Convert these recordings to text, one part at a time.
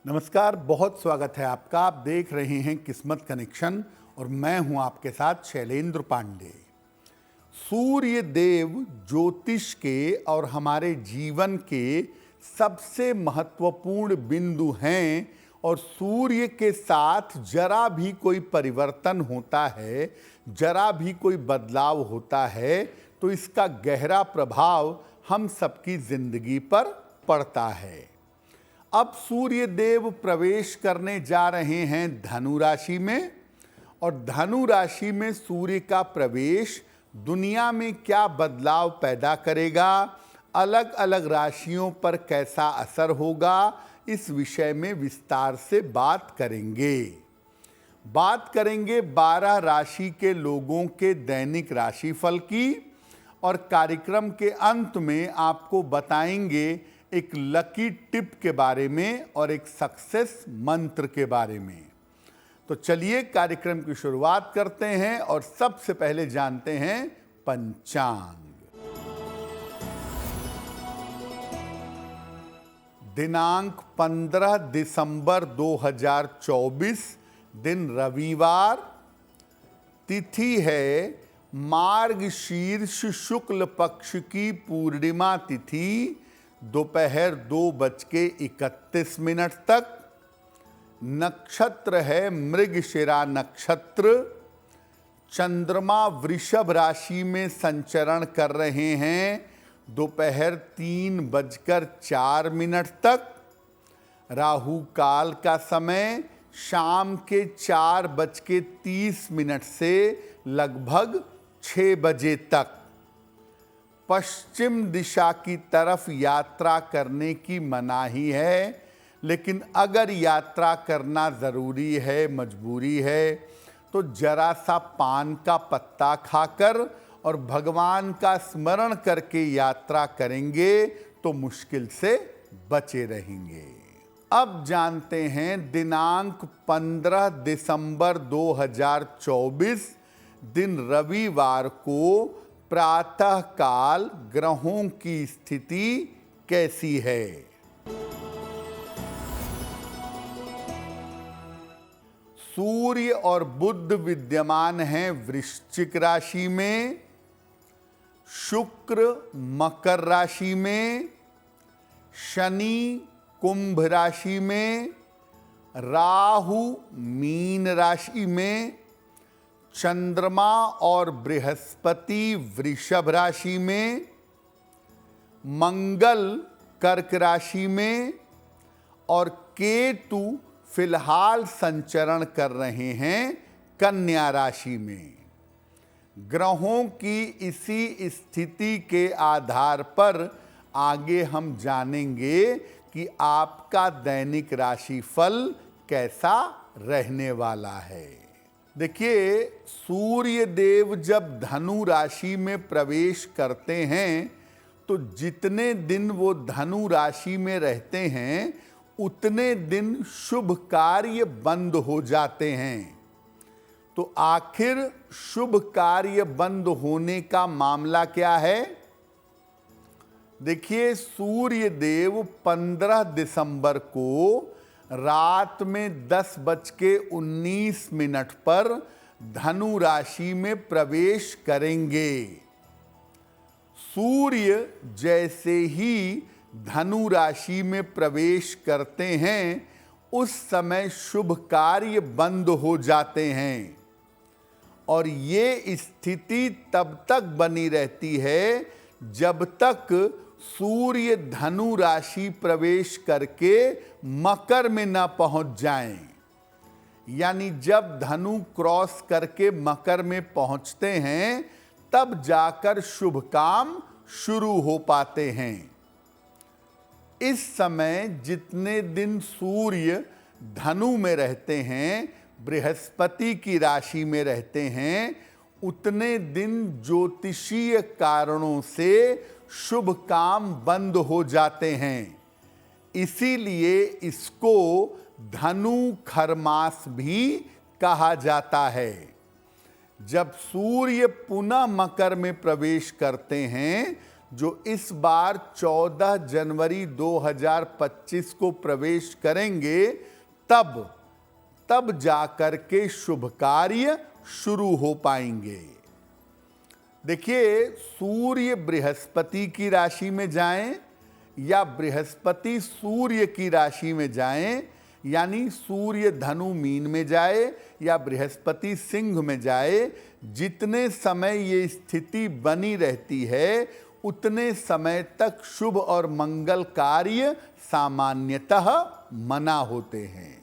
नमस्कार, बहुत स्वागत है आपका। आप देख रहे हैं किस्मत कनेक्शन और मैं हूं आपके साथ शैलेंद्र पांडे। सूर्य देव ज्योतिष के और हमारे जीवन के सबसे महत्वपूर्ण बिंदु हैं और सूर्य के साथ जरा भी कोई परिवर्तन होता है, जरा भी कोई बदलाव होता है तो इसका गहरा प्रभाव हम सबकी जिंदगी पर पड़ता है। अब सूर्य देव प्रवेश करने जा रहे हैं धनु राशि में और धनु राशि में सूर्य का प्रवेश दुनिया में क्या बदलाव पैदा करेगा, अलग अलग राशियों पर कैसा असर होगा, इस विषय में विस्तार से बात करेंगे। 12 राशि के लोगों के दैनिक राशिफल की और कार्यक्रम के अंत में आपको बताएंगे एक लकी टिप के बारे में और एक सक्सेस मंत्र के बारे में। तो चलिए कार्यक्रम की शुरुआत करते हैं और सबसे पहले जानते हैं पंचांग। दिनांक 15 दिसंबर 2024, दिन रविवार, तिथि है मार्गशीर्ष शुक्ल पक्ष की पूर्णिमा तिथि, दोपहर 2:31 तक। नक्षत्र है मृगशिरा नक्षत्र। चंद्रमा वृषभ राशि में संचरण कर रहे हैं दोपहर 3:04 तक। राहु काल का समय शाम के 4:30 से लगभग 6 बजे तक। पश्चिम दिशा की तरफ यात्रा करने की मनाही है, लेकिन अगर यात्रा करना ज़रूरी है, मजबूरी है, तो जरा सा पान का पत्ता खाकर और भगवान का स्मरण करके यात्रा करेंगे तो मुश्किल से बचे रहेंगे। अब जानते हैं दिनांक 15 दिसंबर 2024, दिन रविवार को प्रातः काल ग्रहों की स्थिति कैसी है। सूर्य और बुध विद्यमान हैं वृश्चिक राशि में, शुक्र मकर राशि में, शनि कुंभ राशि में, राहु मीन राशि में, चंद्रमा और बृहस्पति वृषभ राशि में, मंगल कर्क राशि में और केतु फिलहाल संचरण कर रहे हैं कन्या राशि में। ग्रहों की इसी स्थिति के आधार पर आगे हम जानेंगे कि आपका दैनिक राशिफल कैसा रहने वाला है। देखिए, सूर्य देव जब धनु राशि में प्रवेश करते हैं तो जितने दिन वो धनु राशि में रहते हैं उतने दिन शुभ कार्य बंद हो जाते हैं। तो आखिर शुभ कार्य बंद होने का मामला क्या है? देखिए, सूर्य देव 15 दिसंबर को रात में 10:19 पर धनु राशि में प्रवेश करेंगे। सूर्य जैसे ही धनु राशि में प्रवेश करते हैं उस समय शुभ कार्य बंद हो जाते हैं और ये स्थिति तब तक बनी रहती है जब तक सूर्य धनु राशि प्रवेश करके मकर में न पहुंच जाएं। यानी जब धनु क्रॉस करके मकर में पहुंचते हैं तब जाकर शुभ काम शुरू हो पाते हैं। इस समय जितने दिन सूर्य धनु में रहते हैं, बृहस्पति की राशि में रहते हैं, उतने दिन ज्योतिषीय कारणों से शुभ काम बंद हो जाते हैं। इसीलिए इसको धनु खरमास भी कहा जाता है। जब सूर्य पुनः मकर में प्रवेश करते हैं जो इस बार 14 जनवरी 2025 को प्रवेश करेंगे, तब जाकर के शुभ कार्य शुरू हो पाएंगे। देखिए, सूर्य बृहस्पति की राशि में जाएं या बृहस्पति सूर्य की राशि में जाएं, यानी सूर्य धनु मीन में जाए या बृहस्पति सिंह में जाए, जितने समय ये स्थिति बनी रहती है उतने समय तक शुभ और मंगल कार्य सामान्यतः मना होते हैं।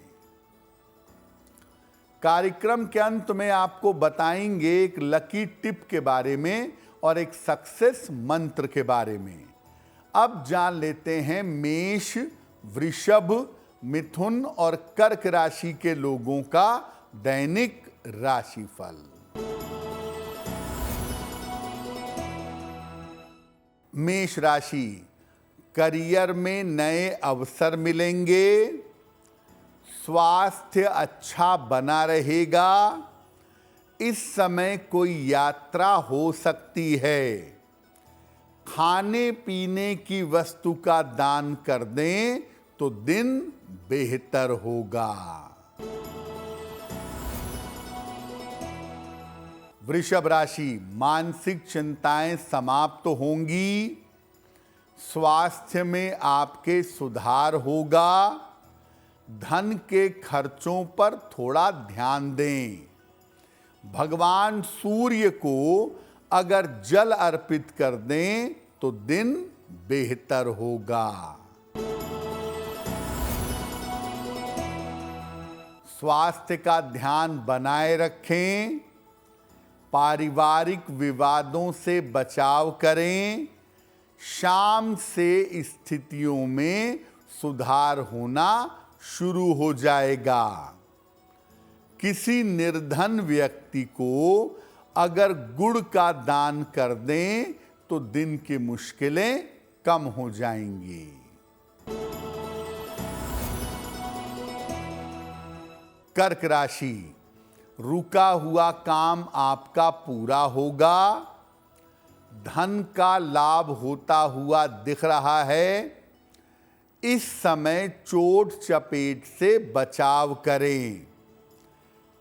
कार्यक्रम के अंत में आपको बताएंगे एक लकी टिप के बारे में और एक सक्सेस मंत्र के बारे में। अब जान लेते हैं मेष, वृषभ, मिथुन और कर्क राशि के लोगों का दैनिक राशिफल। मेष राशि, करियर में नए अवसर मिलेंगे, स्वास्थ्य अच्छा बना रहेगा, इस समय कोई यात्रा हो सकती है, खाने पीने की वस्तु का दान कर दें तो दिन बेहतर होगा। वृषभ राशि, मानसिक चिंताएं समाप्त होंगी, स्वास्थ्य में आपके सुधार होगा, धन के खर्चों पर थोड़ा ध्यान दें। भगवान सूर्य को अगर जल अर्पित कर दें तो दिन बेहतर होगा। स्वास्थ्य का ध्यान बनाए रखें, पारिवारिक विवादों से बचाव करें, शाम से स्थितियों में सुधार होना शुरू हो जाएगा। किसी निर्धन व्यक्ति को अगर गुड़ का दान कर दें तो दिन की मुश्किलें कम हो जाएंगी। कर्क राशि, रुका हुआ काम आपका पूरा होगा, धन का लाभ होता हुआ दिख रहा है, इस समय चोट चपेट से बचाव करें।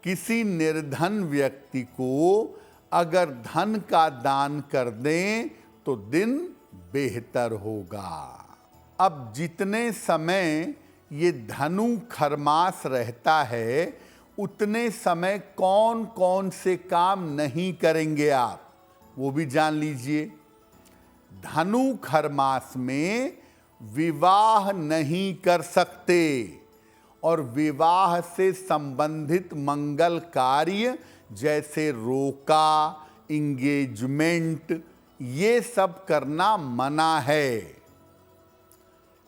किसी निर्धन व्यक्ति को अगर धन का दान कर दें तो दिन बेहतर होगा। अब जितने समय ये धनु खरमास रहता है उतने समय कौन कौन से काम नहीं करेंगे आप, वो भी जान लीजिए। धनु खरमास में विवाह नहीं कर सकते और विवाह से संबंधित मंगल कार्य जैसे रोका, इंगेजमेंट, ये सब करना मना है।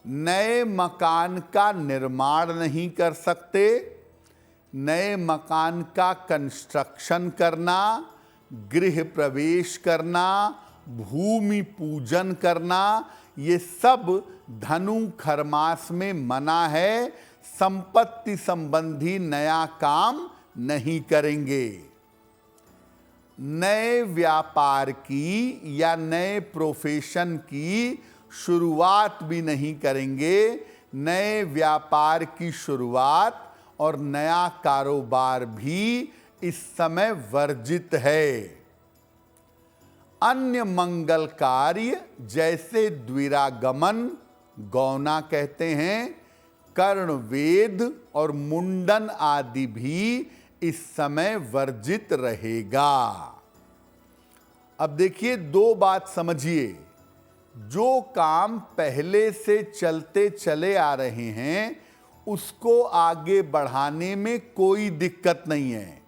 नए मकान का निर्माण नहीं कर सकते, नए मकान का कंस्ट्रक्शन करना, गृह प्रवेश करना, भूमि पूजन करना, ये सब धनु खरमास में मना है। संपत्ति संबंधी नया काम नहीं करेंगे। नए व्यापार की या नए प्रोफेशन की शुरुआत भी नहीं करेंगे। नए व्यापार की शुरुआत और नया कारोबार भी इस समय वर्जित है। अन्य मंगल कार्य जैसे द्विरागमन, गौना कहते हैं, कर्णवेद और मुंडन आदि भी इस समय वर्जित रहेगा। अब देखिए, दो बात समझिए। जो काम पहले से चलते चले आ रहे हैं उसको आगे बढ़ाने में कोई दिक्कत नहीं है।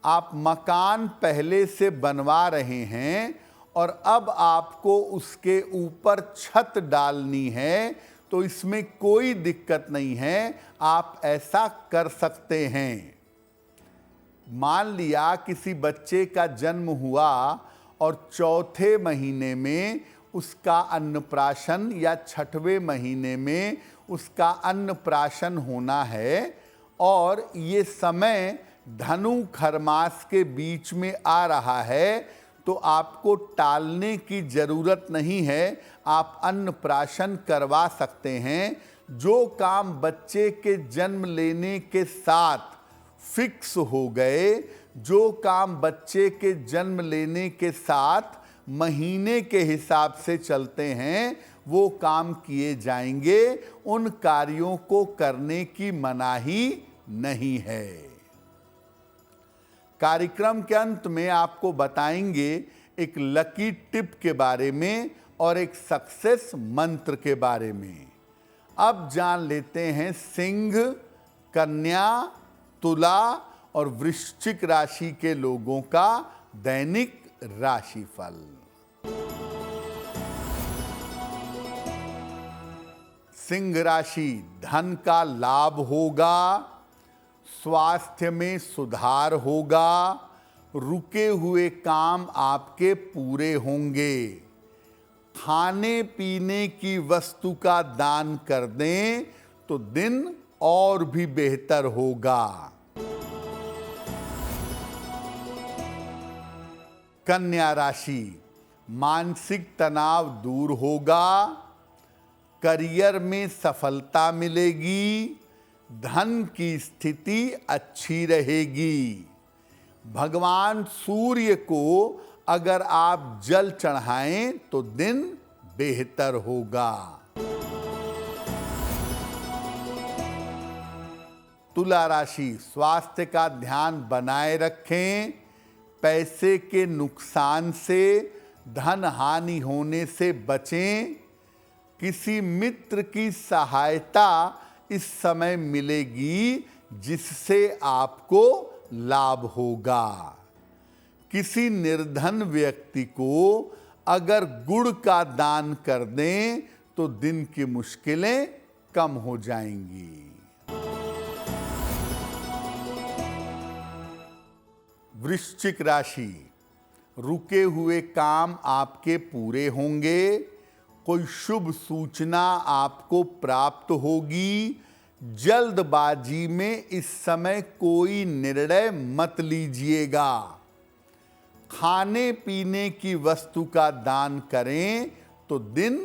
आप मकान पहले से बनवा रहे हैं और अब आपको उसके ऊपर छत डालनी है, तो इसमें कोई दिक्कत नहीं है, आप ऐसा कर सकते हैं। मान लिया किसी बच्चे का जन्म हुआ और चौथे महीने में उसका अन्नप्राशन या छठवें महीने में उसका अन्नप्राशन होना है और ये समय धनु खरमास के बीच में आ रहा है, तो आपको टालने की जरूरत नहीं है, आप अन्नप्राशन करवा सकते हैं। जो काम बच्चे के जन्म लेने के साथ फिक्स हो गए, जो काम बच्चे के जन्म लेने के साथ महीने के हिसाब से चलते हैं, वो काम किए जाएंगे। उन कार्यों को करने की मनाही नहीं है। कार्यक्रम के अंत में आपको बताएंगे एक लकी टिप के बारे में और एक सक्सेस मंत्र के बारे में। अब जान लेते हैं सिंह, कन्या, तुला और वृश्चिक राशि के लोगों का दैनिक राशिफल। सिंह राशि, धन का लाभ होगा, स्वास्थ्य में सुधार होगा, रुके हुए काम आपके पूरे होंगे। खाने पीने की वस्तु का दान कर दें तो दिन और भी बेहतर होगा। कन्या राशि, मानसिक तनाव दूर होगा, करियर में सफलता मिलेगी, धन की स्थिति अच्छी रहेगी। भगवान सूर्य को अगर आप जल चढ़ाएं तो दिन बेहतर होगा। तुला राशि, स्वास्थ्य का ध्यान बनाए रखें, पैसे के नुकसान से, धन हानि होने से बचें। किसी मित्र की सहायता इस समय मिलेगी जिससे आपको लाभ होगा। किसी निर्धन व्यक्ति को अगर गुड़ का दान कर दें तो दिन की मुश्किलें कम हो जाएंगी। वृश्चिक राशि, रुके हुए काम आपके पूरे होंगे, कोई शुभ सूचना आपको प्राप्त होगी। जल्दबाजी में इस समय कोई निर्णय मत लीजिएगा। खाने पीने की वस्तु का दान करें तो दिन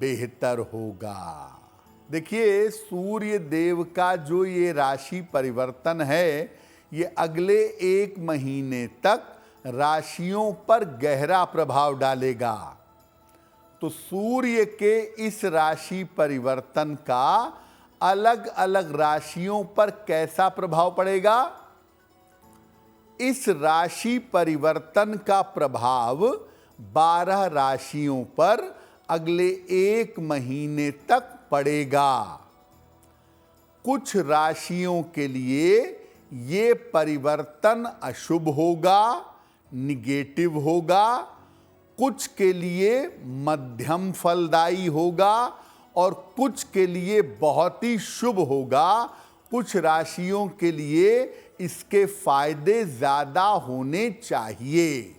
बेहतर होगा। देखिए, सूर्य देव का जो ये राशि परिवर्तन है, ये अगले 1 महीने तक राशियों पर गहरा प्रभाव डालेगा। तो सूर्य के इस राशि परिवर्तन का अलग अलग राशियों पर कैसा प्रभाव पड़ेगा? इस राशि परिवर्तन का प्रभाव 12 राशियों पर अगले 1 महीने तक पड़ेगा। कुछ राशियों के लिए ये परिवर्तन अशुभ होगा, निगेटिव होगा, कुछ के लिए मध्यम फलदायी होगा और कुछ के लिए बहुत ही शुभ होगा। कुछ राशियों के लिए इसके फायदे ज्यादा होने चाहिए।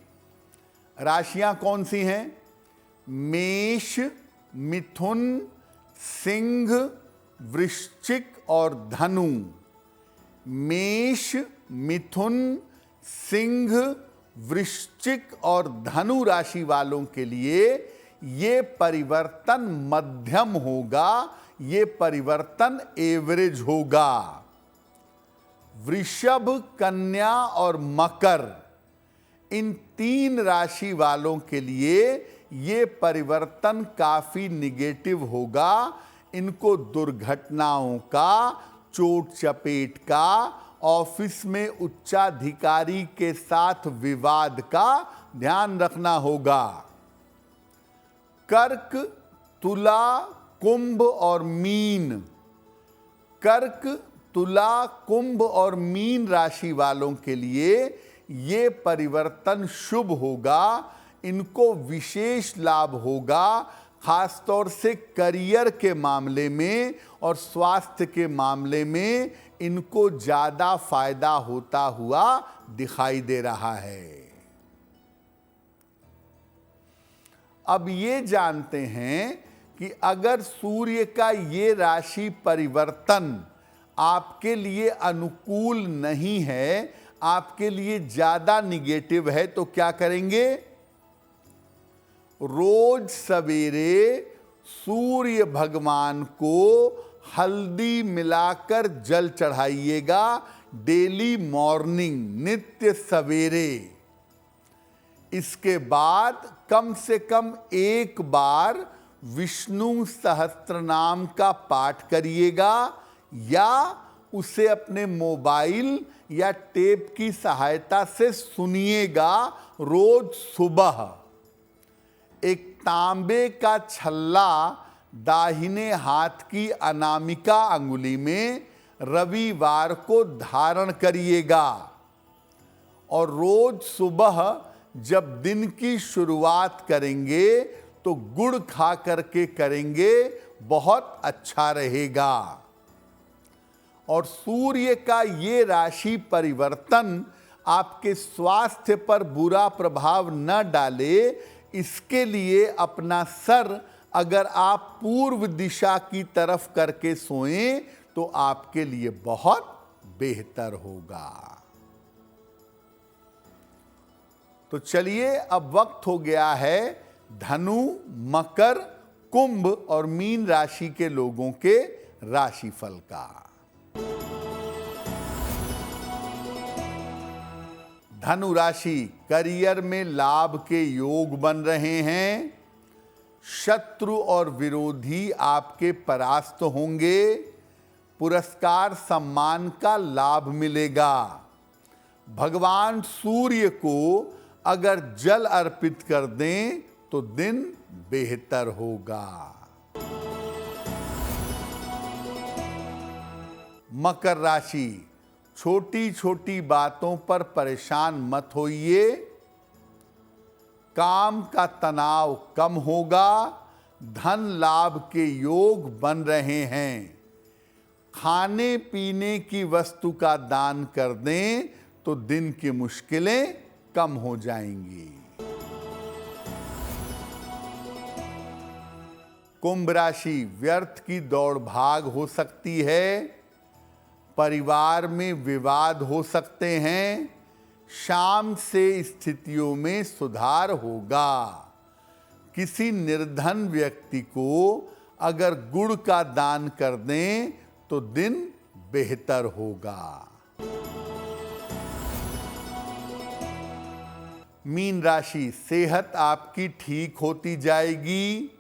राशियां कौन सी हैं? मेष, मिथुन, सिंह, वृश्चिक और धनु। मेष, मिथुन, सिंह, वृश्चिक और धनु राशि वालों के लिए ये परिवर्तन मध्यम होगा, ये परिवर्तन एवरेज होगा। वृषभ, कन्या और मकर, इन 3 राशि वालों के लिए ये परिवर्तन काफी निगेटिव होगा। इनको दुर्घटनाओं का, चोट चपेट का, ऑफिस में उच्चाधिकारी के साथ विवाद का ध्यान रखना होगा। कर्क, तुला, कुंभ और मीन। कर्क, तुला, कुंभ और मीन राशि वालों के लिए ये परिवर्तन शुभ होगा। इनको विशेष लाभ होगा, खासतौर से करियर के मामले में और स्वास्थ्य के मामले में इनको ज्यादा फायदा होता हुआ दिखाई दे रहा है। अब ये जानते हैं कि अगर सूर्य का ये राशि परिवर्तन आपके लिए अनुकूल नहीं है, आपके लिए ज्यादा निगेटिव है, तो क्या करेंगे? रोज सवेरे सूर्य भगवान को हल्दी मिलाकर जल चढ़ाइएगा, डेली मॉर्निंग, नित्य सवेरे। इसके बाद कम से कम एक बार विष्णु सहस्त्रनाम का पाठ करिएगा या उसे अपने मोबाइल या टेप की सहायता से सुनिएगा रोज सुबह। एक तांबे का छल्ला दाहिने हाथ की अनामिका अंगुली में रविवार को धारण करिएगा और रोज सुबह जब दिन की शुरुआत करेंगे तो गुड़ खा करके करेंगे, बहुत अच्छा रहेगा। और सूर्य का ये राशि परिवर्तन आपके स्वास्थ्य पर बुरा प्रभाव न डाले, इसके लिए अपना सर अगर आप पूर्व दिशा की तरफ करके सोएं तो आपके लिए बहुत बेहतर होगा। तो चलिए अब वक्त हो गया है धनु, मकर, कुंभ और मीन राशि के लोगों के राशिफल का। धनु राशि, करियर में लाभ के योग बन रहे हैं। शत्रु और विरोधी आपके परास्त होंगे। पुरस्कार सम्मान का लाभ मिलेगा। भगवान सूर्य को अगर जल अर्पित कर दें तो दिन बेहतर होगा। मकर राशि, छोटी छोटी बातों पर परेशान मत होइए। काम का तनाव कम होगा। धन लाभ के योग बन रहे हैं। खाने पीने की वस्तु का दान कर दें तो दिन की मुश्किलें कम हो जाएंगी। कुंभ राशि, व्यर्थ की दौड़ भाग हो सकती है। परिवार में विवाद हो सकते हैं। शाम से स्थितियों में सुधार होगा। किसी निर्धन व्यक्ति को अगर गुड़ का दान कर दें तो दिन बेहतर होगा। मीन राशि, सेहत आपकी ठीक होती जाएगी।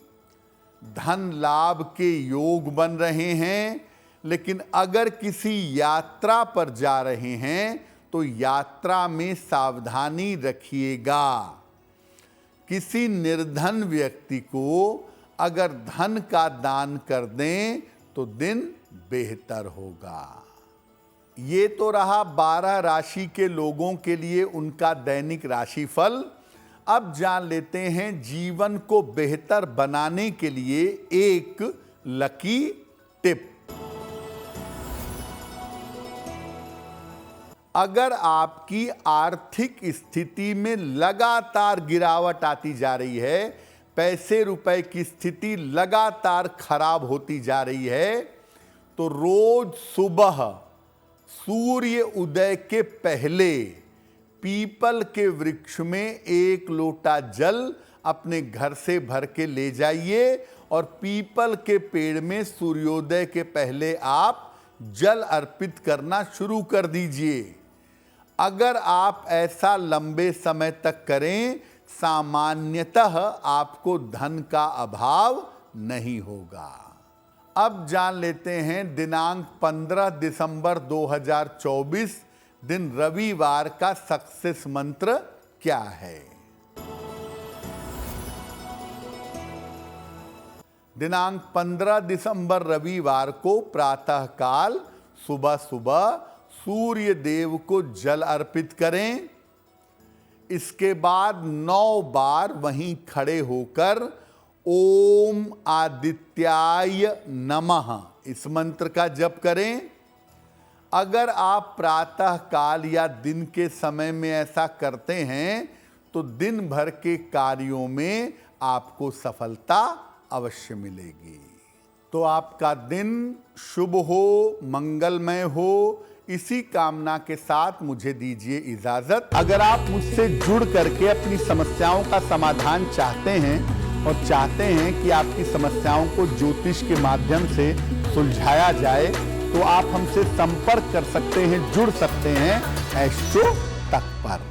धन लाभ के योग बन रहे हैं, लेकिन अगर किसी यात्रा पर जा रहे हैं तो यात्रा में सावधानी रखिएगा। किसी निर्धन व्यक्ति को अगर धन का दान कर दें तो दिन बेहतर होगा। ये तो रहा 12 राशि के लोगों के लिए उनका दैनिक राशिफल। अब जान लेते हैं जीवन को बेहतर बनाने के लिए एक लकी टिप। अगर आपकी आर्थिक स्थिति में लगातार गिरावट आती जा रही है, पैसे रुपए की स्थिति लगातार खराब होती जा रही है, तो रोज सुबह सूर्य उदय के पहले पीपल के वृक्ष में एक लोटा जल अपने घर से भर के ले जाइए और पीपल के पेड़ में सूर्योदय के पहले आप जल अर्पित करना शुरू कर दीजिए। अगर आप ऐसा लंबे समय तक करें, सामान्यतः आपको धन का अभाव नहीं होगा। अब जान लेते हैं दिनांक 15 दिसंबर 2024 दिन रविवार का सक्सेस मंत्र क्या है। दिनांक 15 दिसंबर रविवार को प्रातःकाल सुबह सुबह सूर्य देव को जल अर्पित करें। इसके बाद 9 बार वहीं खड़े होकर ओम आदित्याय नमः इस मंत्र का जप करें। अगर आप प्रातः काल या दिन के समय में ऐसा करते हैं तो दिन भर के कार्यों में आपको सफलता अवश्य मिलेगी। तो आपका दिन शुभ हो, मंगलमय हो, इसी कामना के साथ मुझे दीजिए इजाजत। अगर आप मुझसे जुड़ करके अपनी समस्याओं का समाधान चाहते हैं और चाहते हैं कि आपकी समस्याओं को ज्योतिष के माध्यम से सुलझाया जाए, तो आप हमसे संपर्क कर सकते हैं, जुड़ सकते हैं एस्ट्रो तक पर।